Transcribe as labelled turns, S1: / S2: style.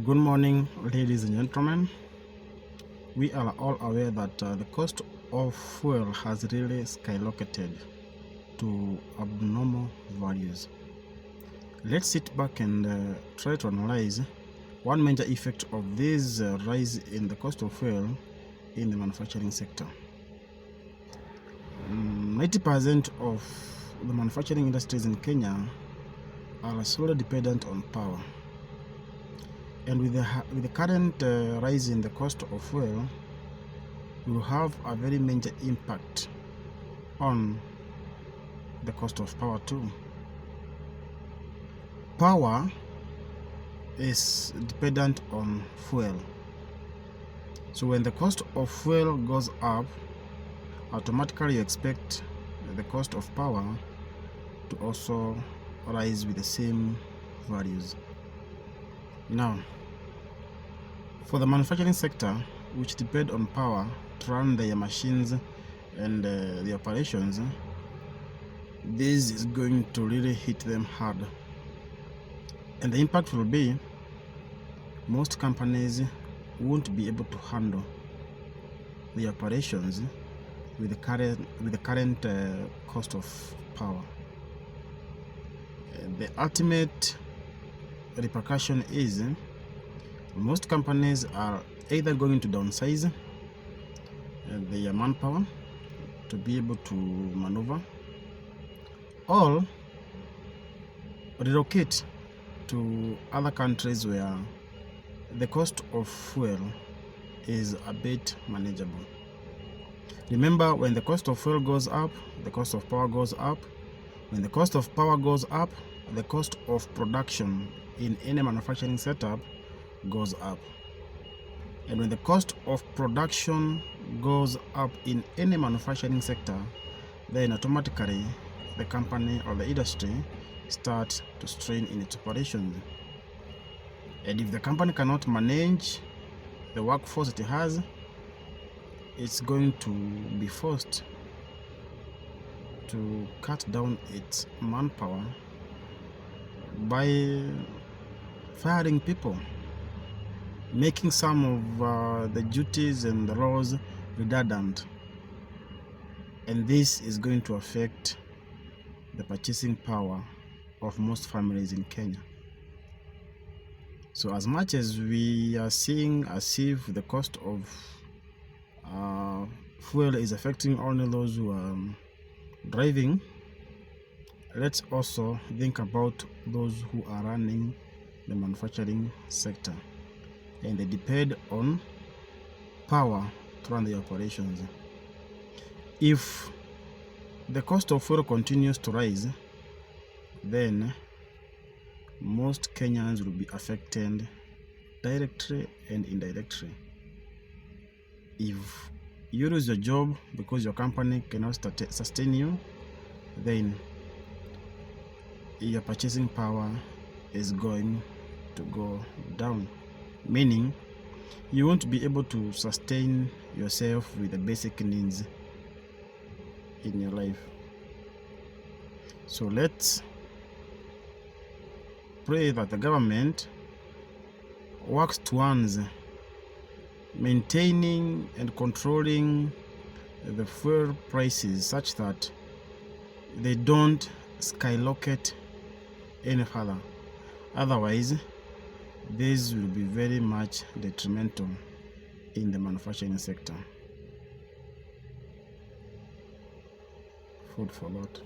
S1: Good morning, ladies and gentlemen. We are all aware that the cost of fuel has really skyrocketed to abnormal values. Let's sit back and try to analyze one major effect of this rise in the cost of fuel in the manufacturing sector. 90% of the manufacturing industries in Kenya are solely dependent on power. And with the current rise in the cost of fuel, will have a very major impact on the cost of power too. Power is dependent on fuel. So when the cost of fuel goes up, automatically you expect the cost of power to also rise with the same values. Now, for the manufacturing sector, which depend on power to run their machines and the operations, this is going to really hit them hard. And the impact will be most companies won't be able to handle the operations with the current cost of power. The ultimate repercussion is most companies are either going to downsize their manpower to be able to maneuver, or relocate to other countries where the cost of fuel is a bit manageable. Remember, when the cost of fuel goes up, the cost of power goes up. When the cost of power goes up, the cost of production in any manufacturing setup goes up. And when the cost of production goes up in any manufacturing sector, then automatically the company or the industry starts to strain in its operations. And if the company cannot manage the workforce it has, it's going to be forced to cut down its manpower by firing people, making some of the duties and the laws redundant. And this is going to affect the purchasing power of most families in Kenya. So as much as we are seeing as if the cost of fuel is affecting only those who are driving, let's also think about those who are running the manufacturing sector, and they depend on power to run the operations. If the cost of fuel continues to rise, then most Kenyans will be affected directly and indirectly. If you lose your job because your company cannot sustain you, then your purchasing power is going to go down, meaning you won't be able to sustain yourself with the basic needs in your life. So let's pray that the government works towards maintaining and controlling the fuel prices such that they don't skyrocket any further. Otherwise, this will be very much detrimental in the manufacturing sector. Food for thought.